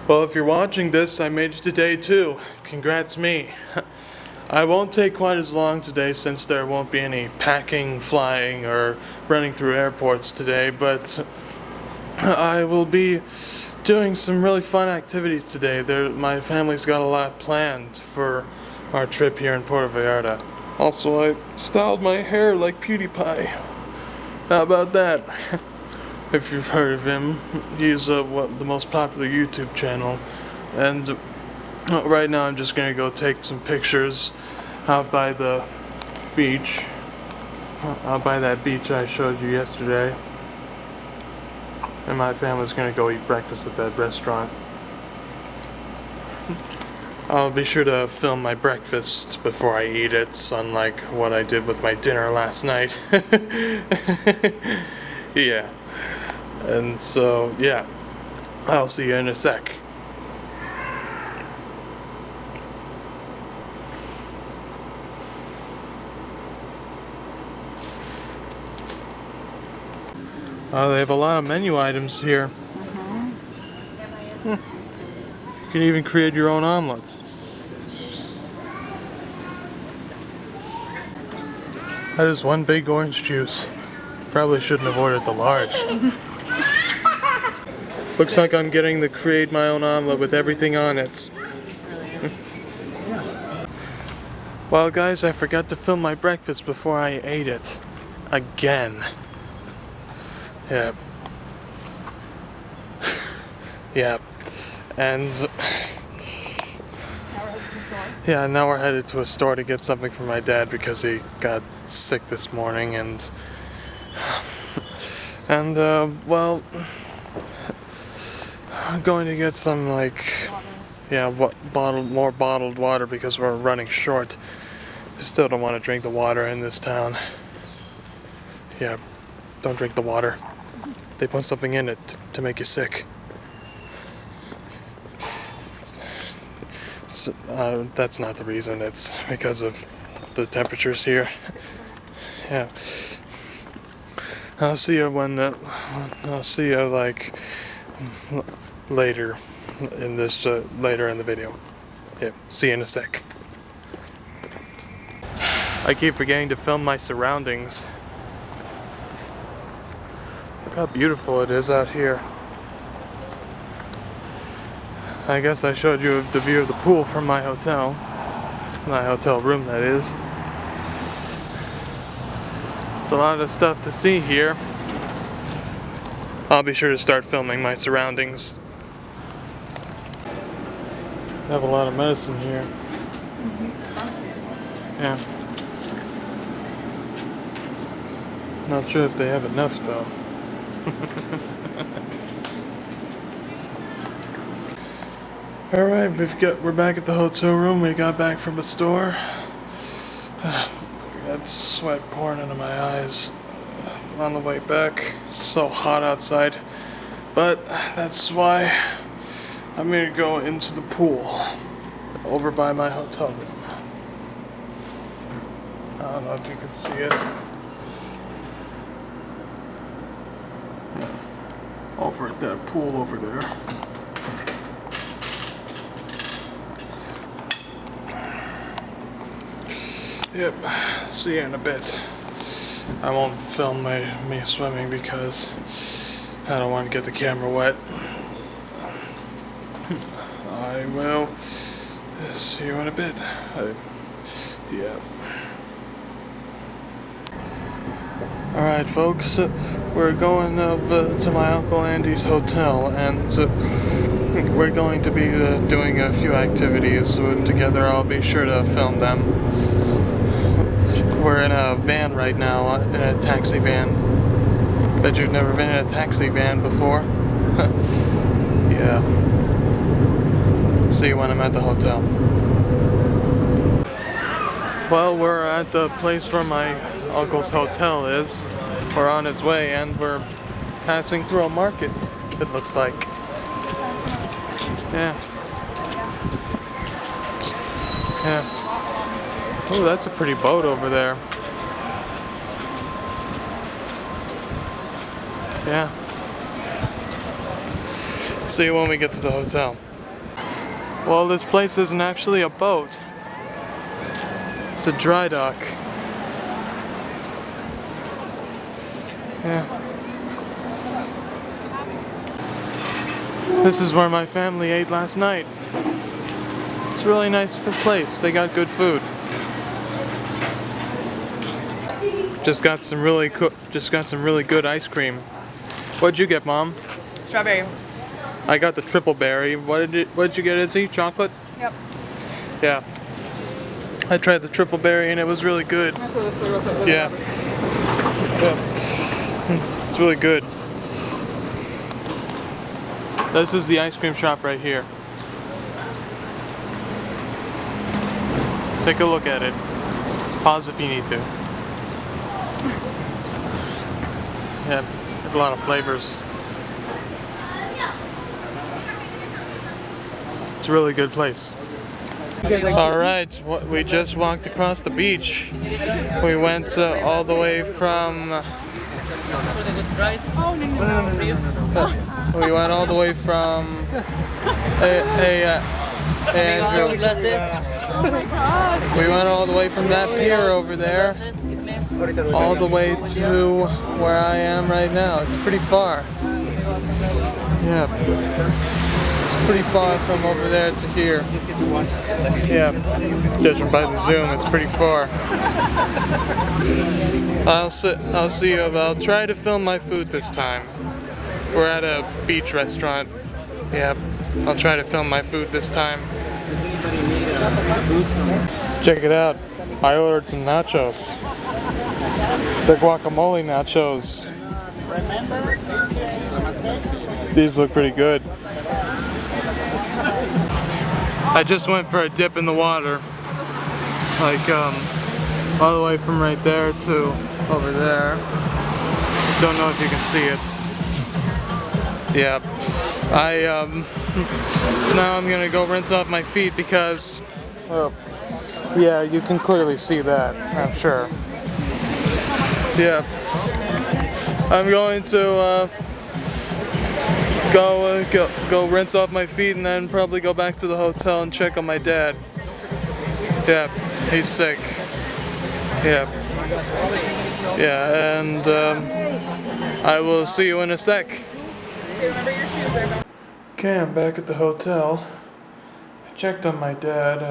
Well, if you're watching this, I made it today too. Congrats me. I won't take quite as long today since there won't be any packing, flying, or running through airports today, but I will be doing some really fun activities today. My family's got a lot planned for our trip here in Puerto Vallarta. Also, I styled my hair like PewDiePie. How about that? If you've heard of him, he's the most popular YouTube channel, and right now I'm just gonna go take some pictures out by the beach, out by that beach I showed you yesterday, and my family's gonna go eat breakfast at that restaurant. I'll be sure to film my breakfast before I eat it, unlike what I did with my dinner last night. Yeah. And so, yeah, I'll see you in a sec. They have a lot of menu items here. You can even create your own omelets. That is one big orange juice. Probably shouldn't have ordered the large. Looks like I'm getting the create my own omelet with everything on it. Well guys, I forgot to film my breakfast before I ate it. Again. Yep. Yep. And yeah, now we're headed to a store to get something for my dad because he got sick this morning, and well, I'm going to get some more bottled water because we're running short. Still don't want to drink the water in this town. Yeah, don't drink the water. They put something in it to make you sick. That's not the reason. It's because of the temperatures here. Yeah. I'll see you like later in the video. Yeah, see you in a sec. I keep forgetting to film my surroundings. Look how beautiful it is out here. I guess I showed you the view of the pool from my hotel. My hotel room, that is. It's a lot of stuff to see here. I'll be sure to start filming my surroundings. They have a lot of medicine here. Yeah. Not sure if they have enough though. Alright, we're back at the hotel room. We got back from the store. Got sweat pouring into my eyes on the way back. It's so hot outside. But that's why I'm gonna go into the pool over by my hotel room. I don't know if you can see it. Over at that pool over there. Yep, see you in a bit. I won't film me swimming because I don't want to get the camera wet. I will see you in a bit. Yeah. Alright folks, we're going to my Uncle Andy's hotel, and we're going to be doing a few activities together. I'll be sure to film them. We're in a van right now, in a taxi van. Bet you've never been in a taxi van before. Yeah. See you when I'm at the hotel. Well, we're at the place where my uncle's hotel is. We're on his way, and we're passing through a market, it looks like. Yeah. Yeah. Oh, that's a pretty boat over there. Yeah. See you when we get to the hotel. Well, this place isn't actually a boat. It's a dry dock. Yeah. This is where my family ate last night. It's a really nice place. They got good food. Just got some really good ice cream. What'd you get, Mom? Strawberry. I got the triple berry. What did you get, Izzy? Chocolate? Yep. Yeah. I tried the triple berry and it was really good. Yeah. Yeah. It's really good. This is the ice cream shop right here. Take a look at it. Pause if you need to. Yeah, have a lot of flavors. It's a really good place. Alright, we just walked across the beach. We went all the way from... we went all the way from... Andrew. We went all the way from that pier over there, all the way to where I am right now. It's pretty far. Yeah. It's pretty far from over there to here. Yeah. Judging by the zoom, it's pretty far. I'll see you. I'll try to film my food this time. We're at a beach restaurant. Yeah. I'll try to film my food this time. Check it out. I ordered some nachos. The guacamole nachos. These look pretty good. I just went for a dip in the water. Like, all the way from right there to over there. Don't know if you can see it. Yeah. Now I'm gonna go rinse off my feet because, oh, yeah, you can clearly see that, I'm sure. Yeah. I'm going to go rinse off my feet and then probably go back to the hotel and check on my dad. Yeah, he's sick. Yeah. Yeah, and I will see you in a sec. Okay, I'm back at the hotel. I checked on my dad.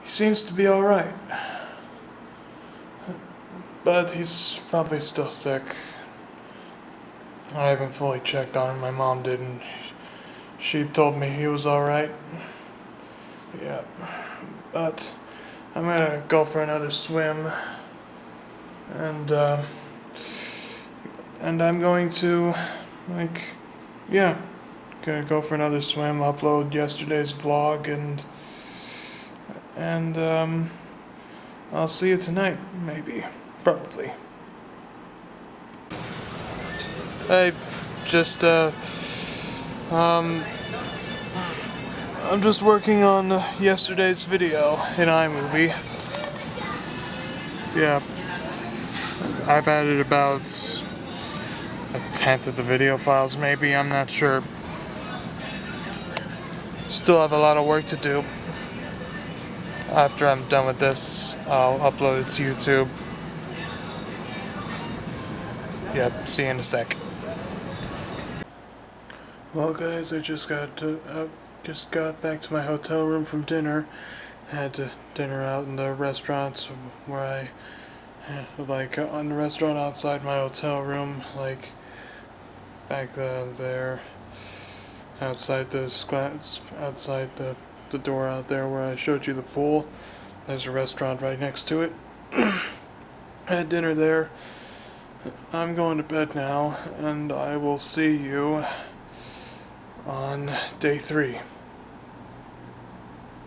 He seems to be alright. But he's probably still sick. I haven't fully checked on him. My mom didn't. She told me he was alright. Yeah. But I'm gonna go for another swim. And I'm going to, yeah, gonna go for another swim, upload yesterday's vlog, and I'll see you tonight, maybe, probably. Hey, just I'm just working on yesterday's video in iMovie. Yeah, I've added about a tenth of the video files, maybe, I'm not sure. Still have a lot of work to do. After I'm done with this, I'll upload it to YouTube. Yep, see you in a sec. Well guys, I just got back to my hotel room from dinner. Had dinner out in the restaurant where on the restaurant outside my hotel room, like back there, outside the door out there where I showed you the pool. There's a restaurant right next to it. Had dinner there. I'm going to bed now, and I will see you on day 3.